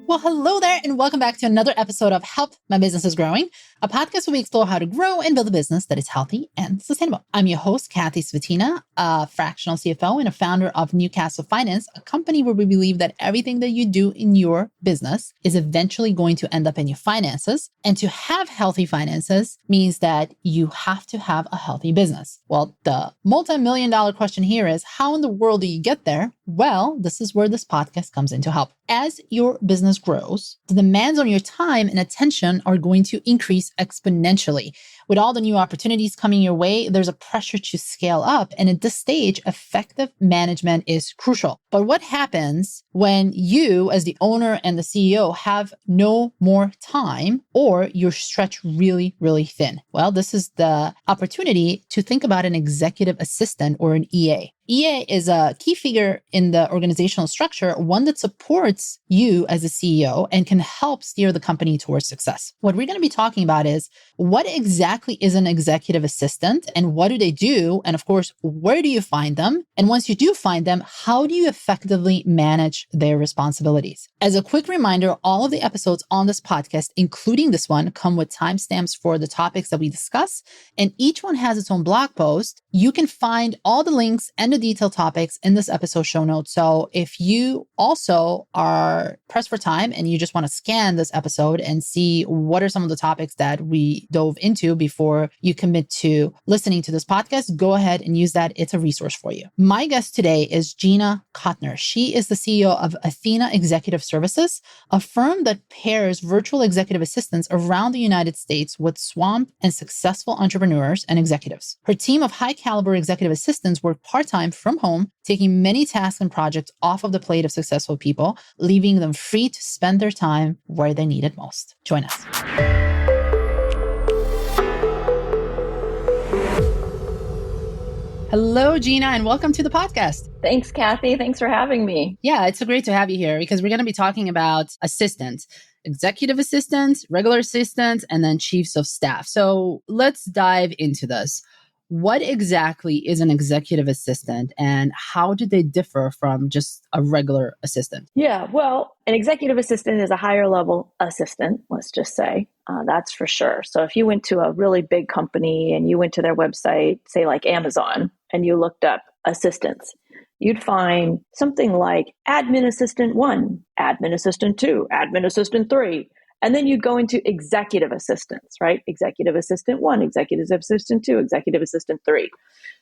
Well, hello there, and welcome back to another episode of Help My Business is Growing, a podcast where we explore how to grow and build a business that is healthy and sustainable. I'm your host, Kathy Svatina, a fractional CFO and a founder of Newcastle Finance, a company where we believe that everything that you do in your business is eventually going to end up in your finances. And to have healthy finances means that you have to have a healthy business. Well, the multi-million-dollar question here is, how in the world do you get there? Well, this is where this podcast comes in to help. As your business grows, the demands on your time and attention are going to increase exponentially. With all the new opportunities coming your way, there's a pressure to scale up. And at this stage, effective management is crucial. But what happens when you, as the owner and the CEO, have no more time or you're stretched really, really thin? Well, this is the opportunity to think about an executive assistant or an EA. EA is a key figure in the organizational structure, one that supports you as a CEO and can help steer the company towards success. What we're going to be talking about is what exactly is an executive assistant and what do they do? And of course, where do you find them? And once you do find them, how do you effectively manage their responsibilities? As a quick reminder, all of the episodes on this podcast, including this one, come with timestamps for the topics that we discuss, and each one has its own blog post. You can find all the links and the detailed topics in this episode show notes. So if you also are pressed for time and you just want to scan this episode and see what are some of the topics that we dove into before you commit to listening to this podcast, go ahead and use that. It's a resource for you. My guest today is Gina Cotner. She is the CEO of Athena Executive Services, a firm that pairs virtual executive assistants around the United States with swamped and successful entrepreneurs and executives. Her team of high caliber executive assistants work part-time from home, taking many tasks and projects off of the plate of successful people, leaving them free to spend their time where they need it most. Join us. Hello, Gina, and welcome to the podcast. Thanks, Kathy. Thanks for having me. Yeah, it's so great to have you here because we're going to be talking about assistants, executive assistants, regular assistants, and then chiefs of staff. So let's dive into this. What exactly is an executive assistant and how do they differ from just a regular assistant? Yeah, well, an executive assistant is a higher level assistant, let's just say. That's for sure. So if you went to a really big company and you went to their website, say like Amazon, and you looked up assistants, you'd find something like admin assistant 1, admin assistant 2, admin assistant 3. And then you'd go into executive assistants, right? Executive assistant 1, executive assistant 2, executive assistant 3.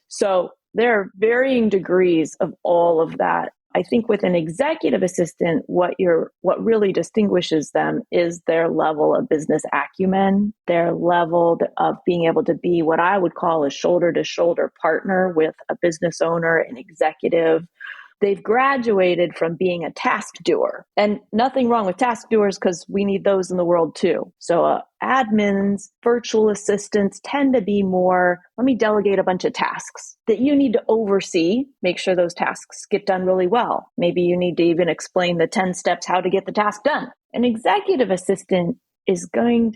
So there are varying degrees of all of that. I think with an executive assistant, what really distinguishes them is their level of business acumen, their level of being able to be what I would call a shoulder-to-shoulder partner with a business owner, an executive. They've graduated from being a task doer, and nothing wrong with task doers because we need those in the world too. So admins, virtual assistants tend to be more, let me delegate a bunch of tasks that you need to oversee, make sure those tasks get done really well. Maybe you need to even explain the 10 steps how to get the task done. An executive assistant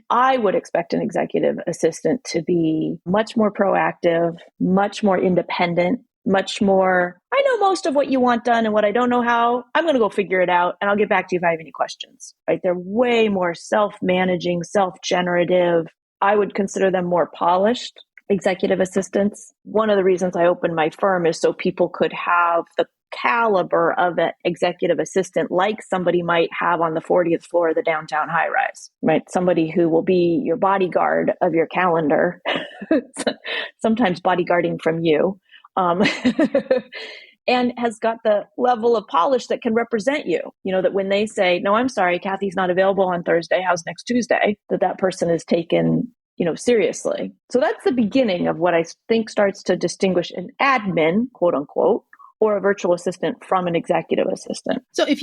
I would expect an executive assistant to be much more proactive, much more independent, much more, I know most of what you want done and what I don't know how, I'm going to go figure it out and I'll get back to you if I have any questions, right? They're way more self-managing, self-generative. I would consider them more polished executive assistants. One of the reasons I opened my firm is so people could have the caliber of an executive assistant like somebody might have on the 40th floor of the downtown high rise, right? Somebody who will be your bodyguard of your calendar, sometimes bodyguarding from you. And has got the level of polish that can represent you, that when they say, no, I'm sorry, Kathy's not available on Thursday, how's next Tuesday, that person is taken, seriously. So that's the beginning of what I think starts to distinguish an admin, quote unquote, or a virtual assistant from an executive assistant. So if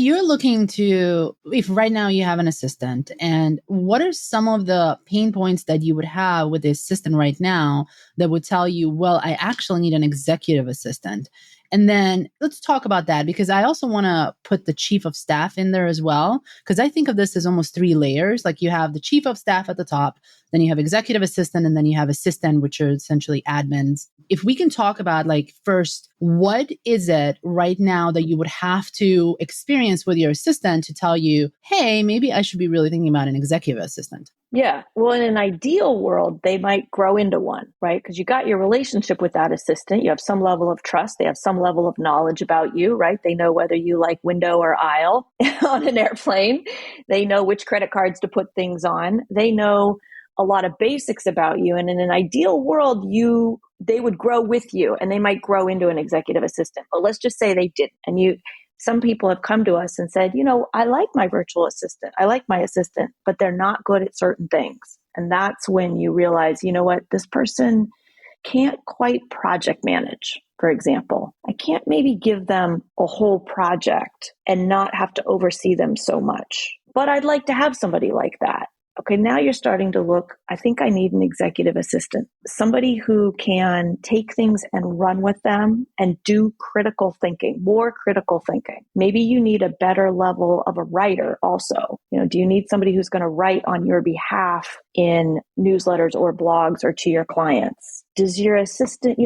right now you have an assistant, and what are some of the pain points that you would have with the assistant right now that would tell you, well, I actually need an executive assistant? And then let's talk about that, because I also want to put the chief of staff in there as well, because I think of this as almost 3 layers. Like you have the chief of staff at the top, then you have executive assistant, and then you have assistant, which are essentially admins. If we can talk about like first, what is it right now that you would have to experience with your assistant to tell you, hey, maybe I should be really thinking about an executive assistant? Yeah. Well, in an ideal world, they might grow into one, right? Because you got your relationship with that assistant. You have some level of trust. They have some level of knowledge about you, right? They know whether you like window or aisle on an airplane. They know which credit cards to put things on. They know a lot of basics about you. And in an ideal world, they would grow with you and they might grow into an executive assistant. But let's just say they didn't. And some people have come to us and said, I like my virtual assistant. I like my assistant, but they're not good at certain things. And that's when you realize, you know what, this person can't quite project manage, for example. I can't maybe give them a whole project and not have to oversee them so much. But I'd like to have somebody like that. Okay, now you're starting to look, I think I need an executive assistant, somebody who can take things and run with them and do critical thinking, more critical thinking. Maybe you need a better level of a writer also. Do you need somebody who's going to write on your behalf in newsletters or blogs or to your clients? Does your assistant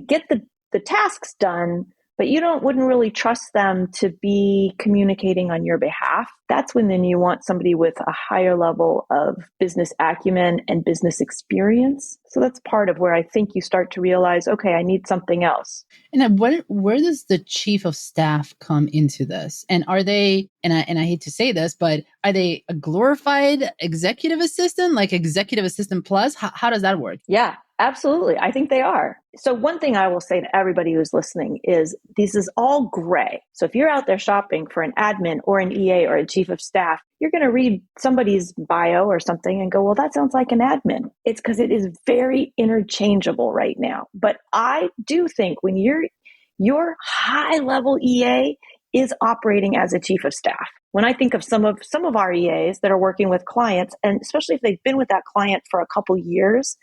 get the tasks done, but you wouldn't really trust them to be communicating on your behalf? That's when then you want somebody with a higher level of business acumen and business experience. So that's part of where I think you start to realize, okay, I need something else. And where does the chief of staff come into this? And are they, and I hate to say this, but are they a glorified executive assistant, like executive assistant plus? How does that work? Yeah. Absolutely. I think they are. So one thing I will say to everybody who's listening is this is all gray. So if you're out there shopping for an admin or an EA or a chief of staff, you're going to read somebody's bio or something and go, well, that sounds like an admin. It's because it is very interchangeable right now. But I do think when your high level EA is operating as a chief of staff. When I think of some of our EAs that are working with clients, and especially if they've been with that client for a couple years,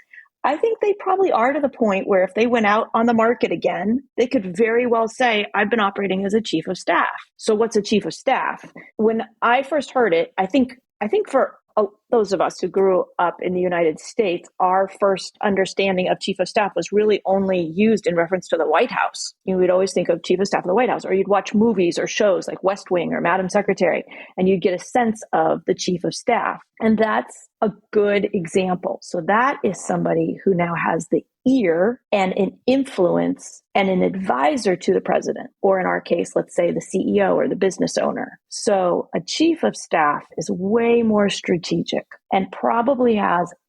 I think they probably are to the point where if they went out on the market again, they could very well say, I've been operating as a chief of staff. So what's a chief of staff? When I first heard it, I think for those of us who grew up in the United States, our first understanding of chief of staff was really only used in reference to the White House. We'd always think of chief of staff of the White House, or you'd watch movies or shows like West Wing or Madam Secretary, and you'd get a sense of the chief of staff. And that's a good example. So that is somebody who now has the ear and an influence and an advisor to the president, or in our case, let's say the CEO or the business owner. So a chief of staff is way more strategic and probably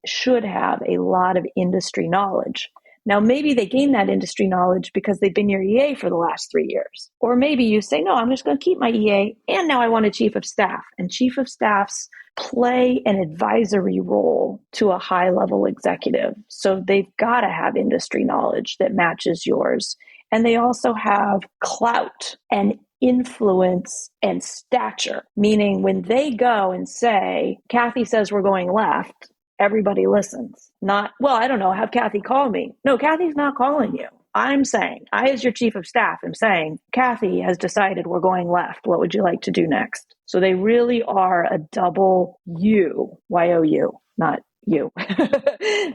should have a lot of industry knowledge. Now, maybe they gain that industry knowledge because they've been your EA for the last 3 years. Or maybe you say, no, I'm just going to keep my EA and now I want a chief of staff. And chief of staffs play an advisory role to a high level executive. So they've got to have industry knowledge that matches yours. And they also have clout and influence and stature, meaning when they go and say, Kathy says we're going left, everybody listens. Not, well, I don't know, have Kathy call me. No, Kathy's not calling you. I'm saying, I as your chief of staff am saying, Kathy has decided we're going left. What would you like to do next? So they really are a double U, Y-O-U, not you.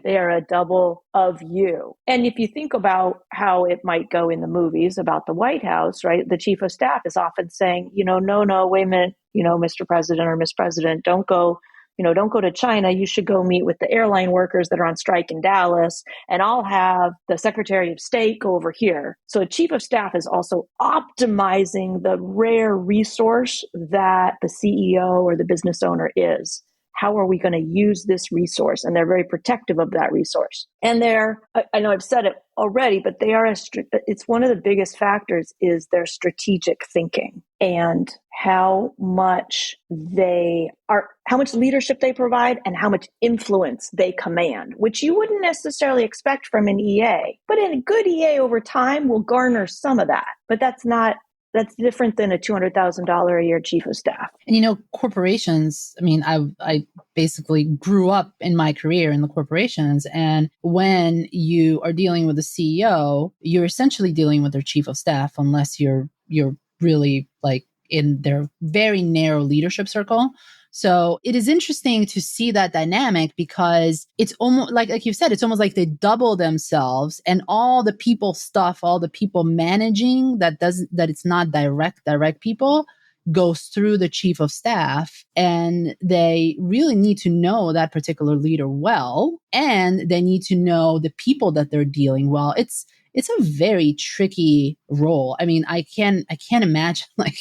They are a double of you. And if you think about how it might go in the movies about the White House, right? The chief of staff is often saying, no, wait a minute, Mr. President or Miss President, don't go to China. You should go meet with the airline workers that are on strike in Dallas, and I'll have the Secretary of State go over here. So a chief of staff is also optimizing the rare resource that the CEO or the business owner is. How are we going to use this resource? And they're very protective of that resource. And I know I've said it already, but it's one of the biggest factors is their strategic thinking and how much leadership they provide and how much influence they command, which you wouldn't necessarily expect from an EA. But a good EA over time will garner some of that. But that's different than a $200,000 a year chief of staff. And corporations, I basically grew up in my career in the corporations. And when you are dealing with a CEO, you're essentially dealing with their chief of staff, unless you're really like in their very narrow leadership circle. So it is interesting to see that dynamic because it's almost like you said, it's almost like they double themselves and all the people stuff, all the people managing that it's not direct people goes through the chief of staff, and they really need to know that particular leader well, and they need to know the people that they're dealing well. It's a very tricky role. I mean, I can't imagine like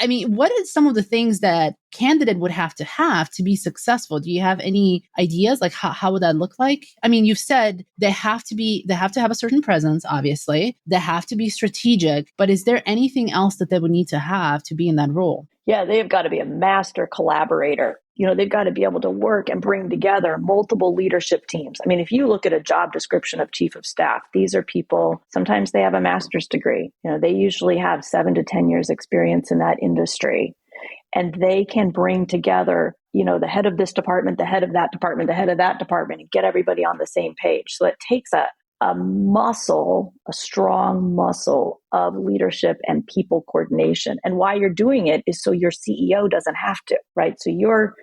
I mean, what are some of the things that candidate would have to be successful? Do you have any ideas? Like how would that look like? I mean, you've said they have to have a certain presence, obviously. They have to be strategic, but is there anything else that they would need to have to be in that role? Yeah, they've got to be a master collaborator. They've got to be able to work and bring together multiple leadership teams. I mean, if you look at a job description of chief of staff, these are people, sometimes they have a master's degree. They usually have 7 to 10 years experience in that industry. And they can bring together, the head of this department, the head of that department, the head of that department, and get everybody on the same page. So it takes a strong muscle of leadership and people coordination. And why you're doing it is so your CEO doesn't have to, right? So you're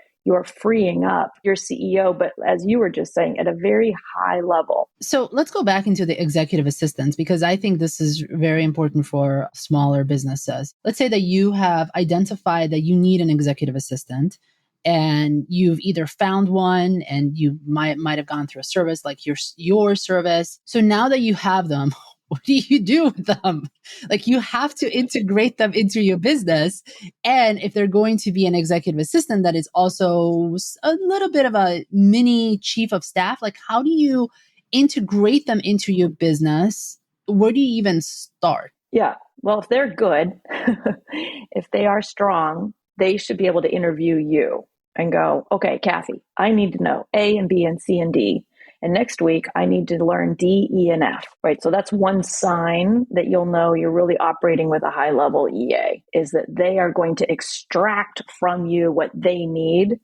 freeing up your CEO, but as you were just saying, at a very high level. So let's go back into the executive assistants, because I think this is very important for smaller businesses. Let's say that you have identified that you need an executive assistant, and you've either found one and you might have gone through a service like your service. So now that you have them, what do you do with them? Like, you have to integrate them into your business. And if they're going to be an executive assistant that is also a little bit of a mini chief of staff, like how do you integrate them into your business? Where do you even start? Yeah. Well, if they're good, if they are strong, they should be able to interview you and go, okay, Kathy, I need to know A and B and C and D. And next week, I need to learn D, E, and F, right? So that's one sign that you'll know you're really operating with a high-level EA, is that they are going to extract from you what they need.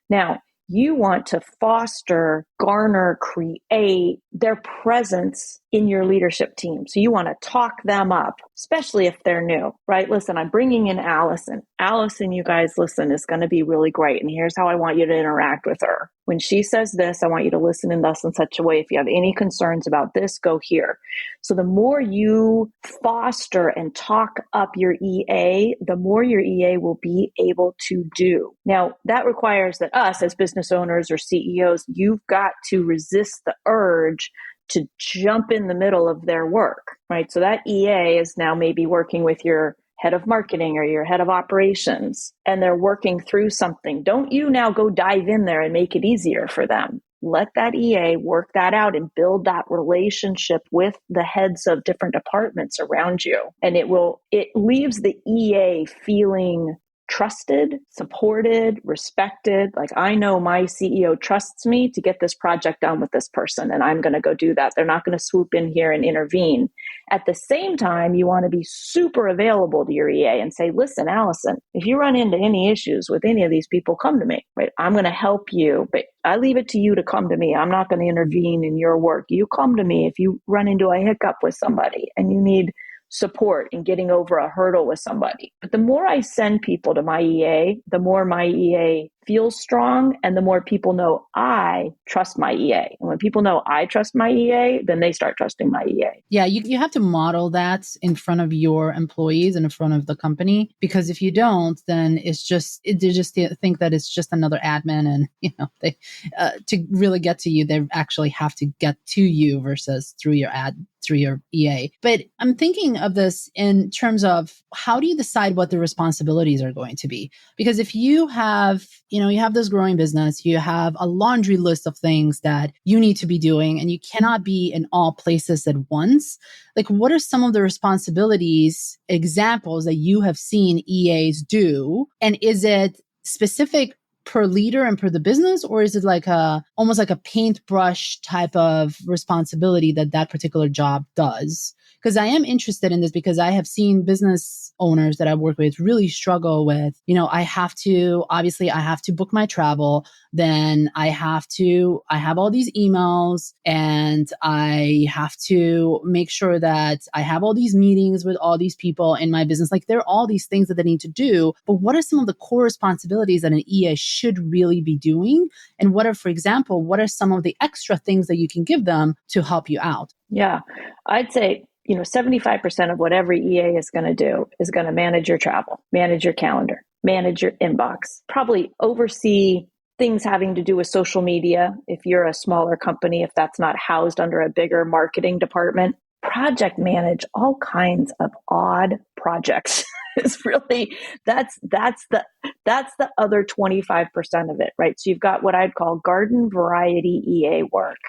Now, you want to foster, garner, create their presence in your leadership team. So you want to talk them up, especially if they're new, right? Listen, I'm bringing in Allison. Allison, you guys, listen, is going to be really great. And here's how I want you to interact with her. When she says this, I want you to listen in thus in such a way. If you have any concerns about this, go here. So the more you foster and talk up your EA, the more your EA will be able to do. Now, that requires that us as business owners or CEOs, you've got to resist the urge to jump in the middle of their work, right? So that EA is now maybe working with your head of marketing or your head of operations, and they're working through something. Don't you now go dive in there and make it easier for them. Let that EA work that out and build that relationship with the heads of different departments around you. And it leaves the EA feeling trusted, supported, respected. Like, I know my CEO trusts me to get this project done with this person, and I'm going to go do that. They're not going to swoop in here and intervene. At the same time, you want to be super available to your EA and say, listen, Allison, if you run into any issues with any of these people, come to me, right? I'm going to help you, but I leave it to you to come to me. I'm not going to intervene in your work. You come to me if you run into a hiccup with somebody and you need support in getting over a hurdle with somebody. But the more I send people to my EA, the more my EA feels strong, and the more people know I trust my EA. And when people know I trust my EA, then they start trusting my EA. Yeah, you have to model that in front of your employees and in front of the company, because if you don't, then they just think that it's just another admin, and they to really get to you, they actually have to get to you versus through your EA. But I'm thinking of this in terms of, how do you decide what the responsibilities are going to be? Because if you have this growing business, you have a laundry list of things that you need to be doing, and you cannot be in all places at once. Like, what are some of the responsibilities examples that you have seen EAs do? And is it specific per leader and per the business, or is it like almost like a paintbrush type of responsibility that particular job does? because I am interested in this because I have seen business owners that I work with really struggle with, I have to book my travel. Then I have all these emails and I have to make sure that I have all these meetings with all these people in my business. Like there are all these things that they need to do, but what are some of the core responsibilities that an EA should really be doing? And for example, what are some of the extra things that you can give them to help you out? Yeah, I'd say 75% of what every EA is going to do is going to manage your travel, manage your calendar, manage your inbox, probably oversee things having to do with social media. If you're a smaller company, if that's not housed under a bigger marketing department, project manage all kinds of odd projects. It's really, that's the other 25% of it, right? So you've got what I'd call garden variety EA work,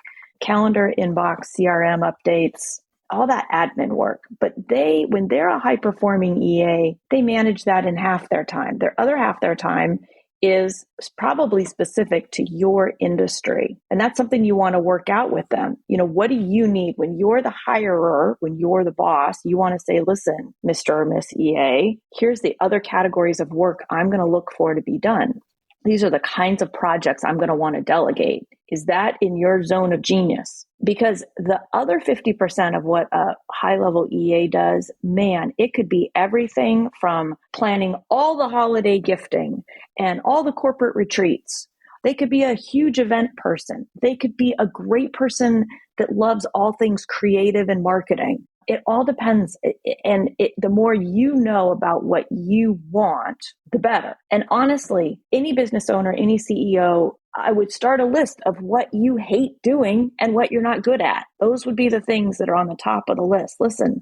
calendar, inbox, CRM updates, all that admin work. But when they're a high performing EA, they manage that in half their time. Their other half their time is probably specific to your industry. And that's something you want to work out with them. What do you need when you're the hirer, when you're the boss? You want to say, listen, Mr. or Miss EA, here's the other categories of work I'm going to look for to be done. These are the kinds of projects I'm going to want to delegate. Is that in your zone of genius? Because the other 50% of what a high-level EA does, man, it could be everything from planning all the holiday gifting and all the corporate retreats. They could be a huge event person. They could be a great person that loves all things creative and marketing. It all depends. And the more you know about what you want, the better. And honestly, any business owner, any CEO, I would start a list of what you hate doing and what you're not good at. Those would be the things that are on the top of the list. Listen,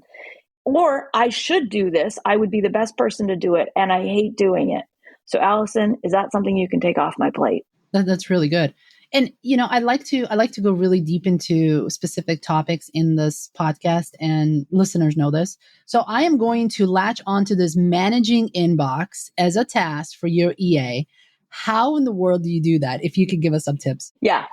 or I should do this. I would be the best person to do it, and I hate doing it. So Allison, is that something you can take off my plate? That's really good. And, I like to go really deep into specific topics in this podcast, and listeners know this. So I am going to latch onto this managing inbox as a task for your EA. How in the world do you do that? If you could give us some tips. Yeah.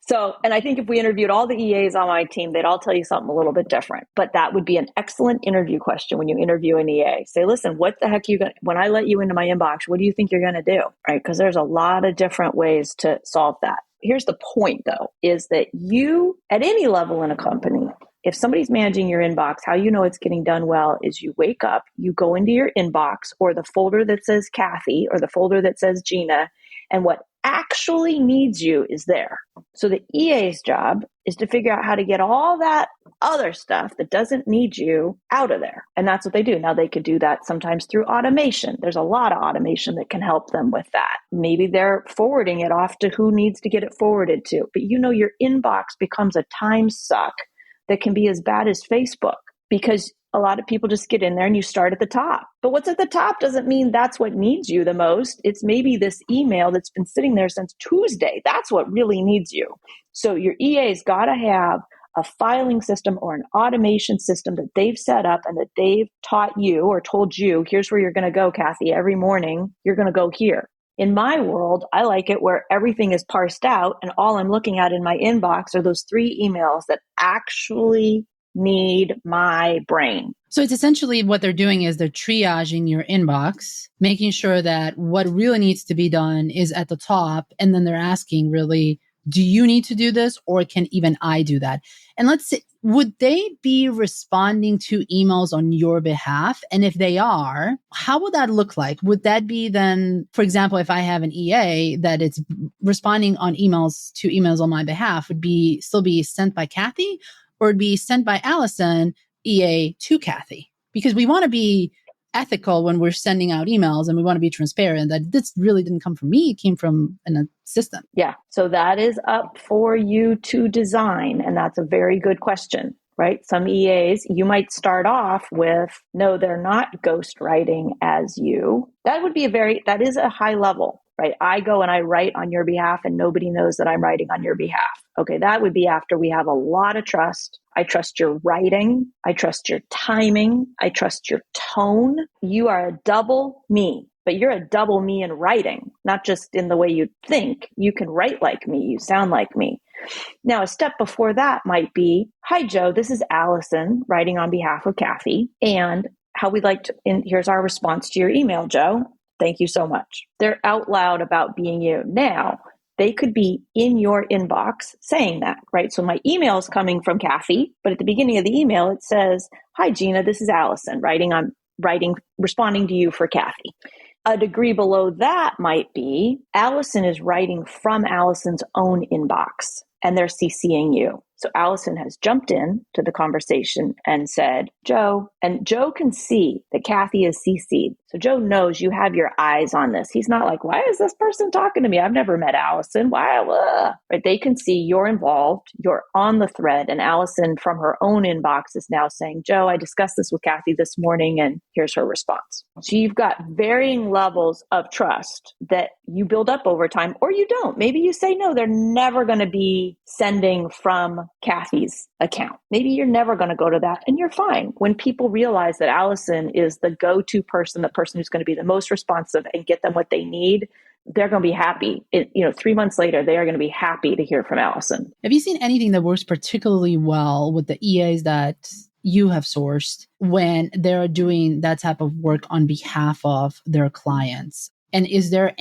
So, and I think if we interviewed all the EAs on my team, they'd all tell you something a little bit different, but that would be an excellent interview question when you interview an EA. Say, listen, what the heck when I let you into my inbox, what do you think you're going to do? Right? Because there's a lot of different ways to solve that. Here's the point though, is that you, at any level in a company, if somebody's managing your inbox, how you know it's getting done well is you wake up, you go into your inbox or the folder that says Kathy or the folder that says Gina, and what actually needs you is there. So the EA's job is to figure out how to get all that other stuff that doesn't need you out of there. And that's what they do. Now they could do that sometimes through automation. There's a lot of automation that can help them with that. Maybe they're forwarding it off to who needs to get it forwarded to. But your inbox becomes a time suck that can be as bad as Facebook, because a lot of people just get in there and you start at the top. But what's at the top doesn't mean that's what needs you the most. It's maybe this email that's been sitting there since Tuesday. That's what really needs you. So your EA's got to have a filing system or an automation system that they've set up and that they've taught you or told you, here's where you're going to go, Kathy. Every morning, you're going to go here. In my world, I like it where everything is parsed out and all I'm looking at in my inbox are those 3 emails that actually need my brain. So it's essentially what they're doing is they're triaging your inbox, making sure that what really needs to be done is at the top. And then they're asking really, do you need to do this or can even I do that? And let's say, would they be responding to emails on your behalf? And if they are, how would that look like? Would that be then, for example, if I have an EA that it's responding on emails on my behalf, would still be sent by Kathy? Or it'd be sent by Allison, EA, to Kathy? Because we want to be ethical when we're sending out emails and we want to be transparent that this really didn't come from me. It came from an assistant. Yeah. So that is up for you to design. And that's a very good question, right? Some EAs, you might start off with, no, they're not ghostwriting as you. That is a high level. Right? I go and I write on your behalf and nobody knows that I'm writing on your behalf. Okay, that would be after we have a lot of trust. I trust your writing. I trust your timing. I trust your tone. You are a double me, but you're a double me in writing, not just in the way you think. You can write like me. You sound like me. Now, a step before that might be, hi, Joe, this is Allison writing on behalf of Kathy. And how we'd like to, and here's our response to your email, Joe. Thank you so much. They're out loud about being you. Now, they could be in your inbox saying that, right? So my email is coming from Kathy, but at the beginning of the email, it says, hi, Gina, this is Allison responding to you for Kathy. A degree below that might be Allison is writing from Allison's own inbox and they're CCing you. So Allison has jumped in to the conversation and said, Joe, and Joe can see that Kathy is CC'd. So Joe knows you have your eyes on this. He's not like, why is this person talking to me? I've never met Allison. Why? Right? They can see you're involved, you're on the thread. And Allison from her own inbox is now saying, Joe, I discussed this with Kathy this morning and here's her response. So you've got varying levels of trust that you build up over time, or you don't. Maybe you say, no, they're never going to be sending from Kathy's account. Maybe you're never going to go to that and you're fine. When people realize that Allison is the go-to person, the person who's going to be the most responsive and get them what they need, they're going to be happy. 3 months later, they are going to be happy to hear from Allison. Have you seen anything that works particularly well with the EAs that you have sourced when they're doing that type of work on behalf of their clients? And is there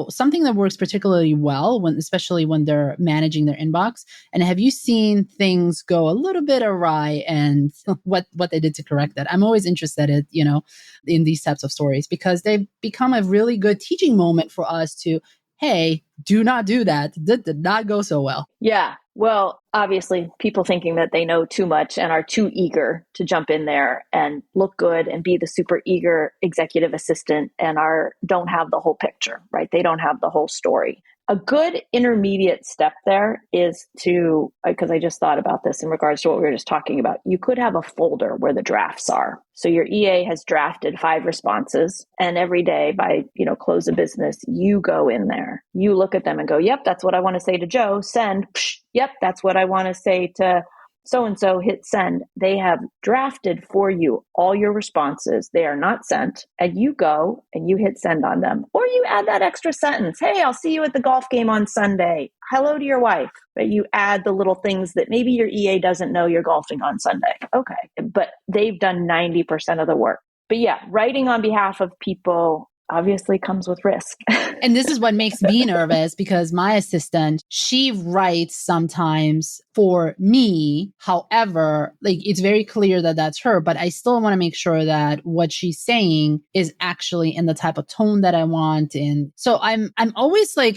something that works particularly well especially when they're managing their inbox? And have you seen things go a little bit awry and what they did to correct that? I'm always interested in these types of stories because they've become a really good teaching moment for us to, hey, do not do that. That did not go so well. Yeah. Well, obviously, people thinking that they know too much and are too eager to jump in there and look good and be the super eager executive assistant and don't have the whole picture, right? They don't have the whole story. A good intermediate step there is because I just thought about this in regards to what we were just talking about. You could have a folder where the drafts are. So your EA has drafted 5 responses, and every day by, close of business, you go in there, you look at them and go, yep, that's what I want to say to Joe, send. Psh, yep, that's what I want to say to so-and-so, hit send. They have drafted for you all your responses. They are not sent. And you go and you hit send on them. Or you add that extra sentence. Hey, I'll see you at the golf game on Sunday. Hello to your wife. But you add the little things that maybe your EA doesn't know you're golfing on Sunday. Okay. But they've done 90% of the work. But yeah, writing on behalf of people obviously comes with risk. And this is what makes me nervous because my assistant, she writes sometimes for me. However, it's very clear that that's her, but I still want to make sure that what she's saying is actually in the type of tone that I want. And so I'm always I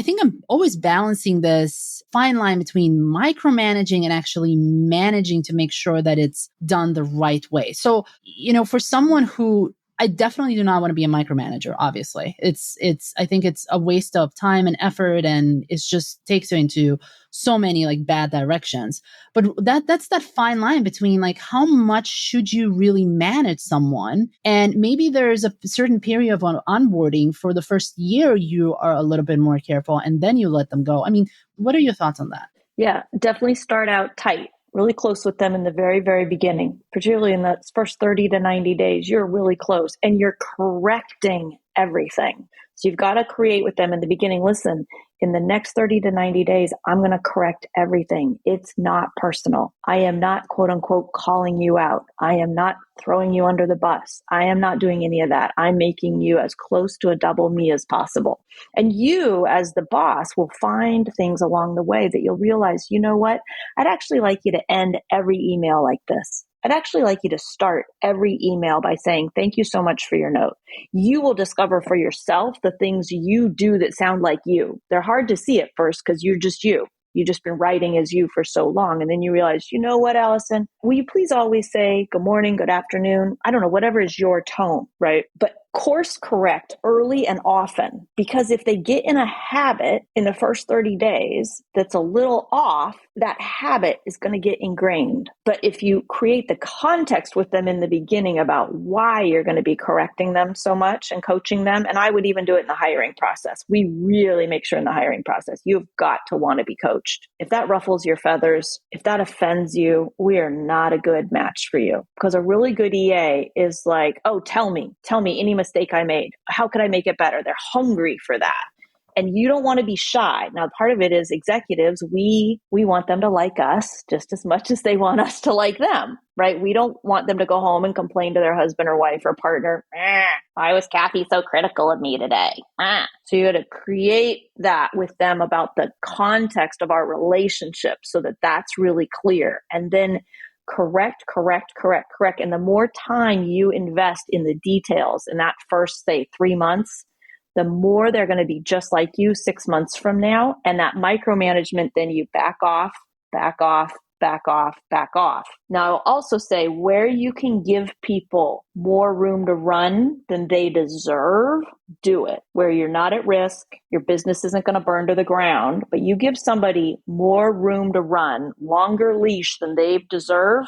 think I'm always balancing this fine line between micromanaging and actually managing to make sure that it's done the right way. So, for someone who I definitely do not want to be a micromanager. Obviously, I think it's a waste of time and effort, and it just takes you into so many bad directions. But that's that fine line between how much should you really manage someone, and maybe there's a certain period of onboarding for the first year you are a little bit more careful, and then you let them go. I mean, what are your thoughts on that? Yeah, definitely start out tight. Really close with them in the very, very beginning, particularly in the first 30 to 90 days, you're really close and you're correcting everything. So you've got to create with them in the beginning. Listen, in the next 30 to 90 days, I'm going to correct everything. It's not personal. I am not, quote unquote, calling you out. I am not throwing you under the bus. I am not doing any of that. I'm making you as close to a double me as possible. And you, as the boss, will find things along the way that you'll realize, you know what? I'd actually like you to end every email like this. I'd actually like you to start every email by saying, thank you so much for your note. You will discover for yourself the things you do that sound like you. They're hard to see at first because you're just you. You've just been writing as you for so long. And then you realize, you know what, Allison, will you please always say good morning, good afternoon? I don't know, whatever is your tone, right? But course correct early and often, because if they get in a habit in the first 30 days that's a little off, that habit is going to get ingrained. But if you create the context with them in the beginning about why you're going to be correcting them so much and coaching them, and I would even do it in the hiring process. We really make sure in the hiring process, you've got to want to be coached. If that ruffles your feathers, if that offends you, we are not a good match for you. Because a really good EA is like, oh, tell me any mistake I made. How could I make it better? They're hungry for that. and you don't want to be shy. Now, part of it is executives, we want them to like us just as much as they want us to like them, right? We don't want them to go home and complain to their husband or wife or partner, why was Kathy so critical of me today? So you got to create that with them about the context of our relationship so that that's really clear. And then correct. And the more time you invest in the details in that first, say, 3 months, the more they're going to be just like you 6 months from now. And that micromanagement, then you back off. Now, I'll also say where you can give people more room to run than they deserve, do it. Where you're not at risk, your business isn't going to burn to the ground, but you give somebody more room to run, longer leash than they deserve,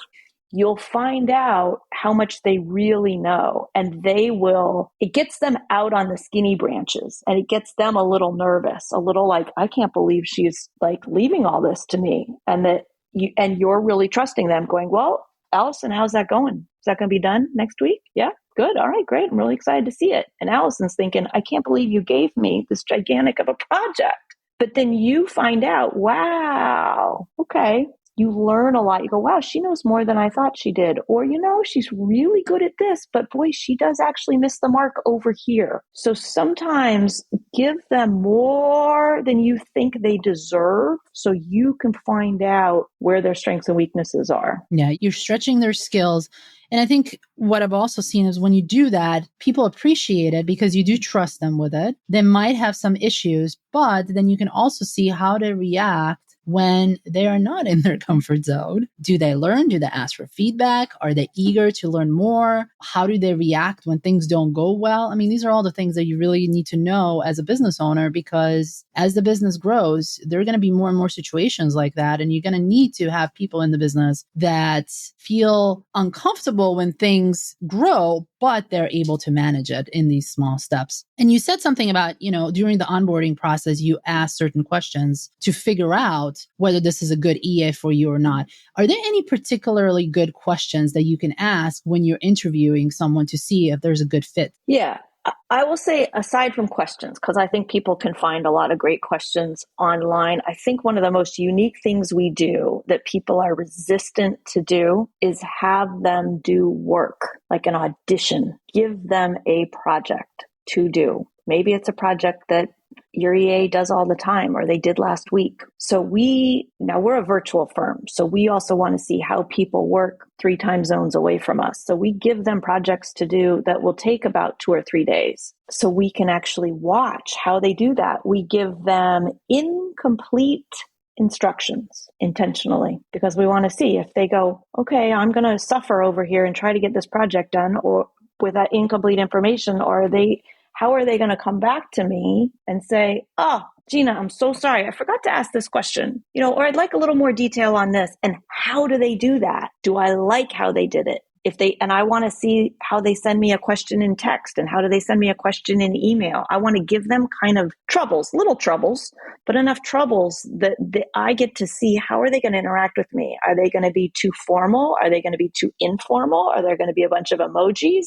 you'll find out how much they really know. And it gets them out on the skinny branches and it gets them a little nervous, a little like, I can't believe she's like leaving all this to me. And you're really trusting them going, well, Allison, how's that going? Is that going to be done next week? Yeah, good. All right, great. I'm really excited to see it. And Allison's thinking, I can't believe you gave me this gigantic of a project. But then you find out, wow, okay. You learn a lot. You go, wow, she knows more than I thought she did. Or, she's really good at this, but boy, she does actually miss the mark over here. So sometimes give them more than you think they deserve so you can find out where their strengths and weaknesses are. Yeah, you're stretching their skills. And I think what I've also seen is when you do that, people appreciate it because you do trust them with it. They might have some issues, but then you can also see how they react when they are not in their comfort zone. Do they learn? Do they ask for feedback? Are they eager to learn more? How do they react when things don't go well? I mean, these are all the things that you really need to know as a business owner, because as the business grows, there are going to be more and more situations like that. And you're going to need to have people in the business that feel uncomfortable when things grow, but they're able to manage it in these small steps. And you said something about, during the onboarding process, you ask certain questions to figure out whether this is a good EA for you or not. Are there any particularly good questions that you can ask when you're interviewing someone to see if there's a good fit? Yeah. I will say, aside from questions, because I think people can find a lot of great questions online, I think one of the most unique things we do that people are resistant to do is have them do work, like an audition. Give them a project to do. Maybe it's a project that your EA does all the time or they did last week. So we're a virtual firm. So we also want to see how people work 3 time zones away from us. So we give them projects to do that will take about 2 or 3 days. So we can actually watch how they do that. We give them incomplete instructions intentionally because we want to see if they go, okay, I'm going to suffer over here and try to get this project done or with that incomplete information, or how are they going to come back to me and say, oh, Gina, I'm so sorry. I forgot to ask this question, or I'd like a little more detail on this. And how do they do that? Do I like how they did it? And I want to see how they send me a question in text and how do they send me a question in email. I want to give them kind of little troubles, but enough troubles that I get to see how are they going to interact with me? Are they going to be too formal? Are they going to be too informal? Are there going to be a bunch of emojis?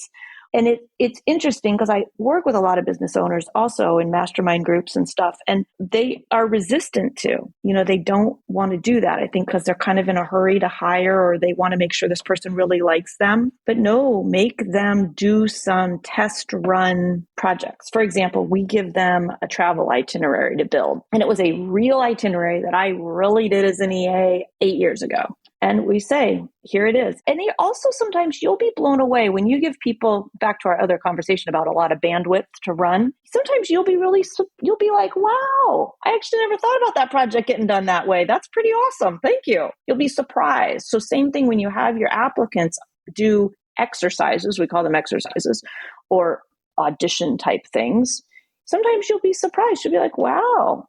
And it's interesting because I work with a lot of business owners also in mastermind groups and stuff, and they are resistant to, they don't want to do that. I think because they're kind of in a hurry to hire or they want to make sure this person really likes them. But no, make them do some test run projects. For example, we give them a travel itinerary to build. And it was a real itinerary that I really did as an EA 8 years ago. And we say, here it is. And also sometimes you'll be blown away when you give people, back to our other conversation about a lot of bandwidth to run. Sometimes you'll be like, wow, I actually never thought about that project getting done that way. That's pretty awesome. Thank you. You'll be surprised. So same thing when you have your applicants do exercises, we call them exercises, or audition type things. Sometimes you'll be surprised. You'll be like, wow,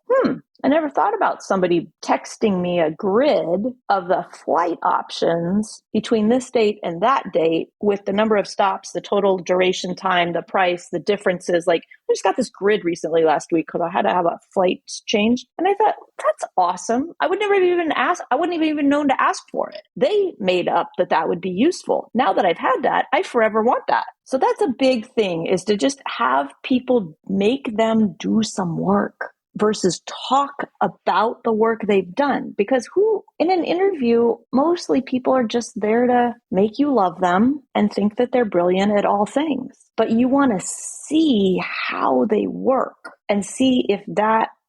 I never thought about somebody texting me a grid of the flight options between this date and that date with the number of stops, the total duration time, the price, the differences. Like I just got this grid recently last week because I had to have a flight change. And I thought, that's awesome. I would never even ask. I wouldn't have even known to ask for it. They made up that would be useful. Now that I've had that, I forever want that. So that's a big thing, is to just have people make them do some work. versus talk about the work they've done. Because in an interview, mostly people are just there to make you love them and think that they're brilliant at all things. But you want to see how they work and see if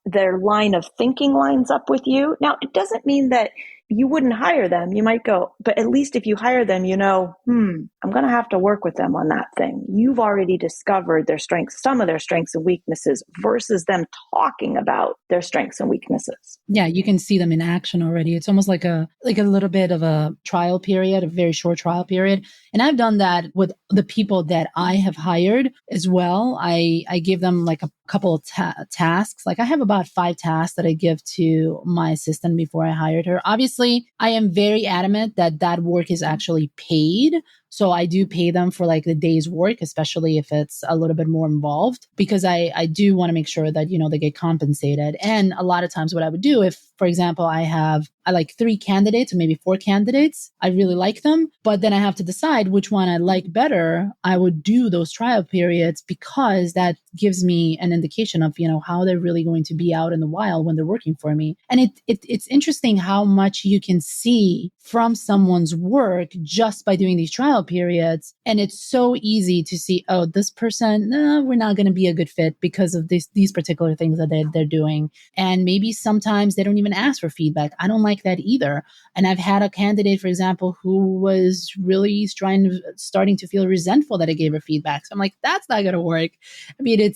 their line of thinking lines up with you. Now, it doesn't mean that you wouldn't hire them. You might go, but at least if you hire them, I'm going to have to work with them on that thing. You've already discovered their strengths, some of their strengths and weaknesses versus them talking about their strengths and weaknesses. Yeah, you can see them in action already. It's almost like a little bit of a trial period, a very short trial period. And I've done that with the people that I have hired as well. I give them like a couple of tasks. Like I have about 5 tasks that I give to my assistant before I hired her. Obviously, I am very adamant that work is actually paid. So I do pay them for like the day's work, especially if it's a little bit more involved, because I do want to make sure that, they get compensated. And a lot of times what I would do if, for example, I like 3 candidates or maybe 4 candidates, I really like them, but then I have to decide which one I like better. I would do those trial periods because that gives me an indication of, how they're really going to be out in the wild when they're working for me. And it's interesting how much you can see from someone's work just by doing these trial periods. And it's so easy to see, oh, this person, we're not going to be a good fit because of these particular things that they're doing. And maybe sometimes they don't even ask for feedback. I don't like that either. And I've had a candidate, for example, who was really starting to feel resentful that I gave her feedback. So I'm like, that's not going to work. I mean,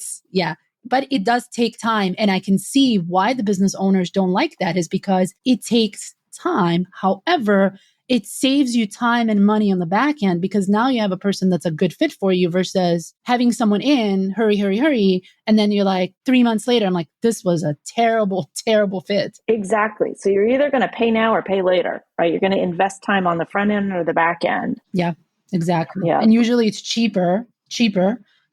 but it does take time. And I can see why the business owners don't like that is because it takes time. However, it saves you time and money on the back end because now you have a person that's a good fit for you versus having someone in, hurry. And then you're like 3 months later, I'm like, this was a terrible, terrible fit. Exactly. So you're either going to pay now or pay later, right? You're going to invest time on the front end or the back end. Yeah, exactly. Yeah. And usually it's cheaper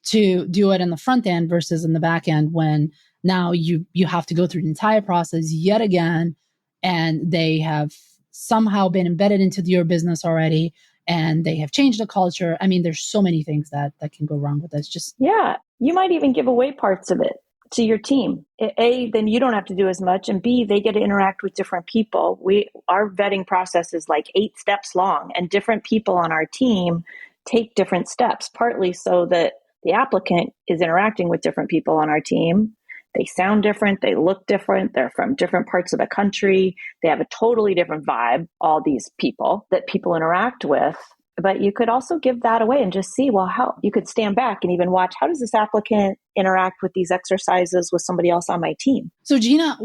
to do it in the front end versus in the back end when now you have to go through the entire process yet again. And they have somehow been embedded into your business already and they have changed the culture. I mean, there's so many things that can go wrong with this. Yeah. You might even give away parts of it to your team. A, then you don't have to do as much. And B, they get to interact with different people. Our vetting process is like 8 steps long and different people on our team take different steps, partly so that the applicant is interacting with different people on our team. They sound different. They look different. They're from different parts of the country. They have a totally different vibe, all these people that people interact with. But you could also give that away and just see, how you could stand back and even watch, how does this applicant interact with these exercises with somebody else on my team? So Gina,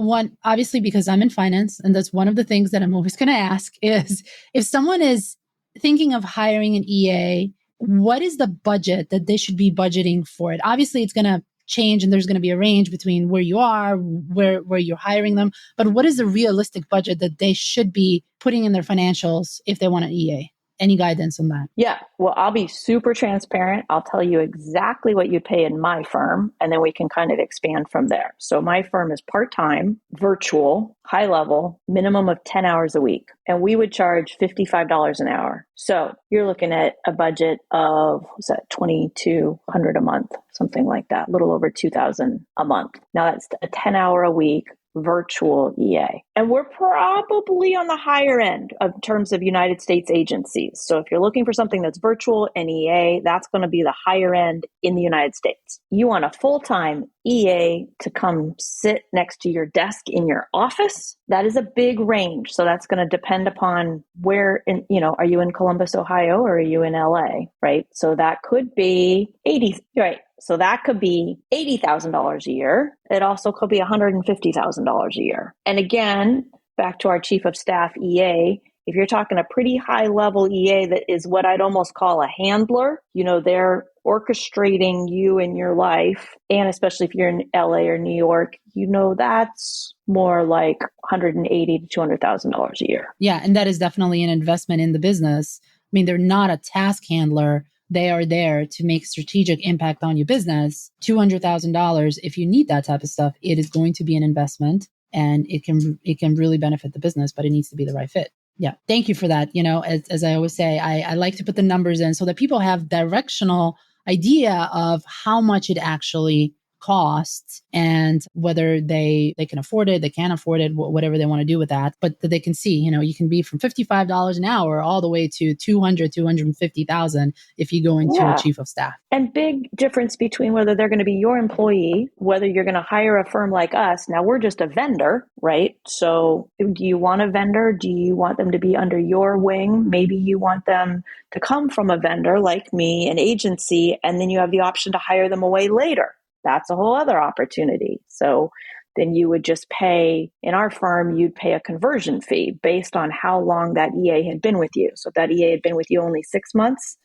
obviously, because I'm in finance, and that's one of the things that I'm always going to ask is if someone is thinking of hiring an EA, what is the budget that they should be budgeting for it? Obviously, it's going to change and there's going to be a range between where you are, where you're hiring them. But what is the realistic budget that they should be putting in their financials if they want an EA? Any guidance on that? Yeah. Well, I'll be super transparent. I'll tell you exactly what you pay in my firm, and then we can kind of expand from there. So my firm is part-time, virtual, high level, minimum of 10 hours a week. And we would charge $55 an hour. So you're looking at a budget of, $2,200 a month, something like that, a little over $2,000 a month. Now that's a 10-hour a week virtual EA. And we're probably on the higher end of terms of United States agencies. So if you're looking for something that's virtual and EA, that's going to be the higher end in the United States. You want a full-time EA to come sit next to your desk in your office. That is a big range. So that's going to depend upon where are you in Columbus, Ohio, or are you in LA, right? So that could be 80, right? So that could be $80,000 a year. It also could be $150,000 a year. And again, back to our chief of staff EA, if you're talking a pretty high level EA that is what I'd almost call a handler, they're orchestrating you in your life. And especially if you're in LA or New York, that's more like $180,000 to $200,000 a year. Yeah. And that is definitely an investment in the business. I mean, they're not a task handler. They are there to make strategic impact on your business. $200,000, if you need that type of stuff, it is going to be an investment and it can really benefit the business, but it needs to be the right fit. Yeah. Thank you for that. As I always say, I like to put the numbers in so that people have directional idea of how much it actually costs and whether they can afford it, they can't afford it, whatever they want to do with that. But that they can see, you can be from $55 an hour all the way to 250,000 if you go into a chief of staff. And big difference between whether they're going to be your employee, whether you're going to hire a firm like us. Now we're just a vendor, right? So do you want a vendor? Do you want them to be under your wing? Maybe you want them to come from a vendor like me, an agency, and then you have the option to hire them away later. That's a whole other opportunity. So then you would just pay, in our firm, you'd pay a conversion fee based on how long that EA had been with you. So if that EA had been with you only 6 months,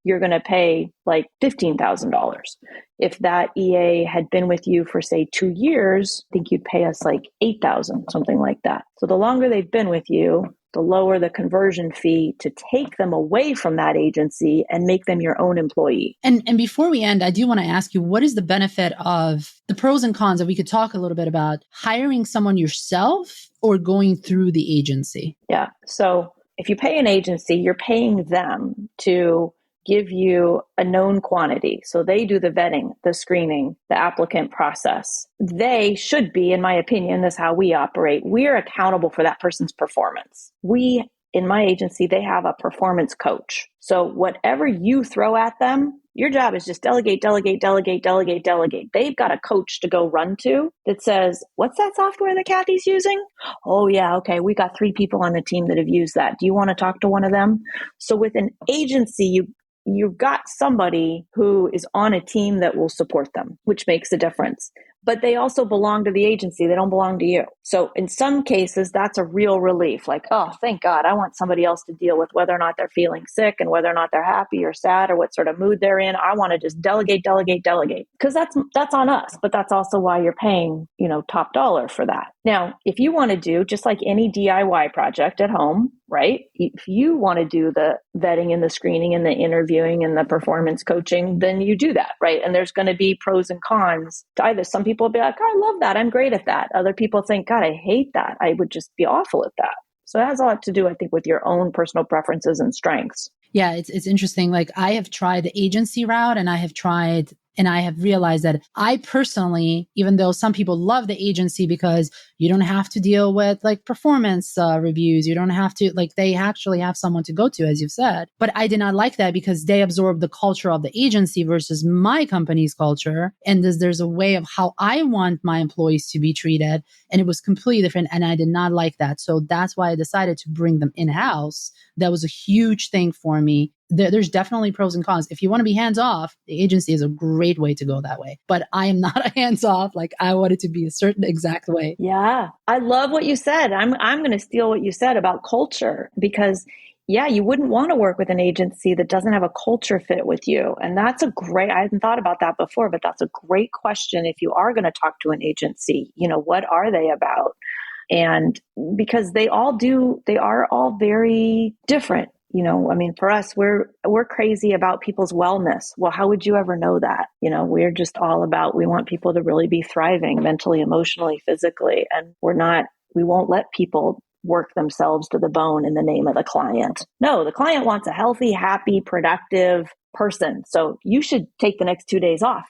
you're going to pay like $15,000. If that EA had been with you for, say, 2 years, I think you'd pay us like $8,000, something like that. So the longer they've been with you, the lower the conversion fee to take them away from that agency and make them your own employee. And before we end, I do want to ask you, what is the benefit of the pros and cons that we could talk a little bit about hiring someone yourself or going through the agency? Yeah. So if you pay an agency, you're paying them to give you a known quantity. So they do the vetting, the screening, the applicant process. They should be, in my opinion, this is how we operate. We're accountable for that person's performance. In my agency, they have a performance coach. So whatever you throw at them, your job is just delegate, delegate, delegate, delegate, delegate. They've got a coach to go run to that says, what's that software that Kathy's using? Oh yeah, okay. We got 3 people on the team that have used that. Do you want to talk to one of them? So with an agency, you've got somebody who is on a team that will support them, which makes a difference. But they also belong to the agency. They don't belong to you. So in some cases, that's a real relief. Like, oh, thank God, I want somebody else to deal with whether or not they're feeling sick and whether or not they're happy or sad or what sort of mood they're in. I want to just delegate, delegate, delegate. Because that's on us. But that's also why you're paying, top dollar for that. Now, if you want to do just like any DIY project at home, right? If you want to do the vetting and the screening and the interviewing and the performance coaching, then you do that, right? And there's going to be pros and cons to either. Some people will be like, oh, I love that. I'm great at that. Other people think, God, I hate that. I would just be awful at that. So it has a lot to do, I think, with your own personal preferences and strengths. Yeah, it's interesting. Like I have tried the agency route and I have realized that I personally, even though some people love the agency because you don't have to deal with like performance reviews, you don't have to, like they actually have someone to go to, as you've said. But I did not like that because they absorb the culture of the agency versus my company's culture. And there's a way of how I want my employees to be treated. And it was completely different. And I did not like that. So that's why I decided to bring them in-house. That was a huge thing for me. There's definitely pros and cons. If you want to be hands off, the agency is a great way to go that way. But I am not a hands off. Like I want it to be a certain exact way. Yeah. I love what you said. I'm going to steal what you said about culture because you wouldn't want to work with an agency that doesn't have a culture fit with you. And I hadn't thought about that before, but that's a great question. If you are going to talk to an agency, what are they about? And because they are all very different. For us, we're crazy about people's wellness. Well, how would you ever know that? We're just all about, we want people to really be thriving mentally, emotionally, physically. And we won't let people work themselves to the bone in the name of the client. No, the client wants a healthy, happy, productive person. So you should take the next 2 days off,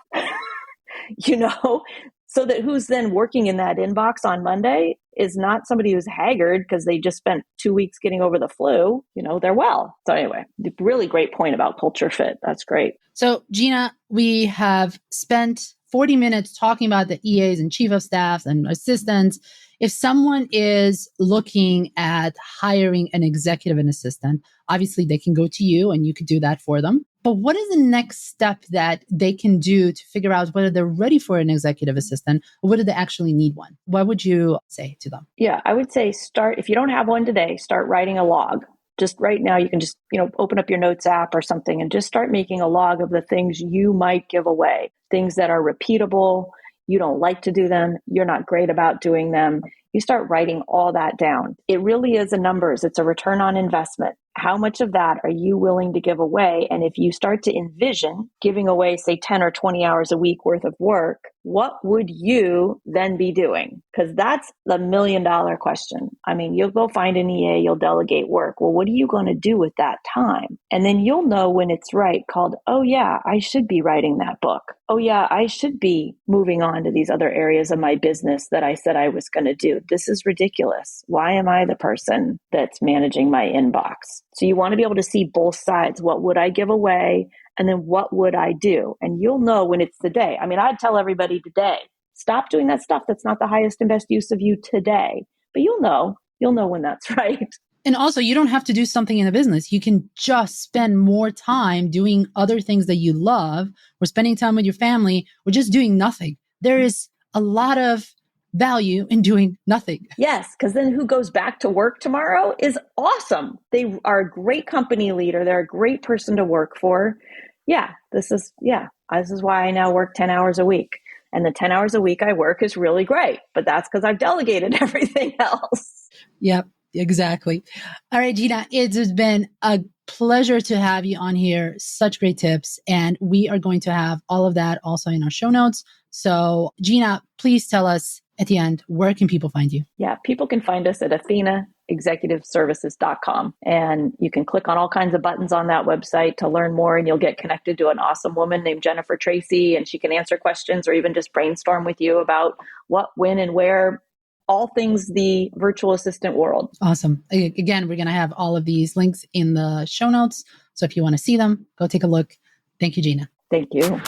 so that who's then working in that inbox on Monday is not somebody who's haggard because they just spent 2 weeks getting over the flu. They're well. So anyway, really great point about culture fit. That's great. So Gina, we have spent 40 minutes talking about the EAs and chief of staffs and assistants. If someone is looking at hiring an executive and assistant, obviously they can go to you and you could do that for them. But what is the next step that they can do to figure out whether they're ready for an executive assistant or whether they actually need one? What would you say to them? Yeah, I would say if you don't have one today, start writing a log. Just right now, you can just, open up your notes app or something and just start making a log of the things you might give away, things that are repeatable. You don't like to do them. You're not great about doing them. You start writing all that down. It really is a numbers. It's a return on investment. How much of that are you willing to give away? And if you start to envision giving away, say, 10 or 20 hours a week worth of work, what would you then be doing? Because that's the $1 million question. I mean, you'll go find an EA, you'll delegate work. Well, what are you going to do with that time? And then you'll know when it's right, called, oh yeah, I should be writing that book. Oh yeah, I should be moving on to these other areas of my business that I said I was going to do. This is ridiculous. Why am I the person that's managing my inbox? So you want to be able to see both sides. What would I give away? And then what would I do? And you'll know when it's the day. I mean, I'd tell everybody today, stop doing that stuff that's not the highest and best use of you today. But you'll know when that's right. And also, you don't have to do something in the business. You can just spend more time doing other things that you love, or spending time with your family, or just doing nothing. There is a lot of value in doing nothing. Yes, because then who goes back to work tomorrow is awesome. They are a great company leader. They're a great person to work for. This is why I now work 10 hours a week. And the 10 hours a week I work is really great, but that's because I've delegated everything else. Yep, exactly. All right, Gina, it has been a pleasure to have you on here. Such great tips. And we are going to have all of that also in our show notes. So Gina, please tell us at the end, where can people find you? Yeah, people can find us at AthenaExecutiveServices.com. And you can click on all kinds of buttons on that website to learn more, and you'll get connected to an awesome woman named Jennifer Tracy, and she can answer questions or even just brainstorm with you about what, when, and where, all things the virtual assistant world. Awesome. Again, we're going to have all of these links in the show notes. So if you want to see them, go take a look. Thank you, Gina. Thank you.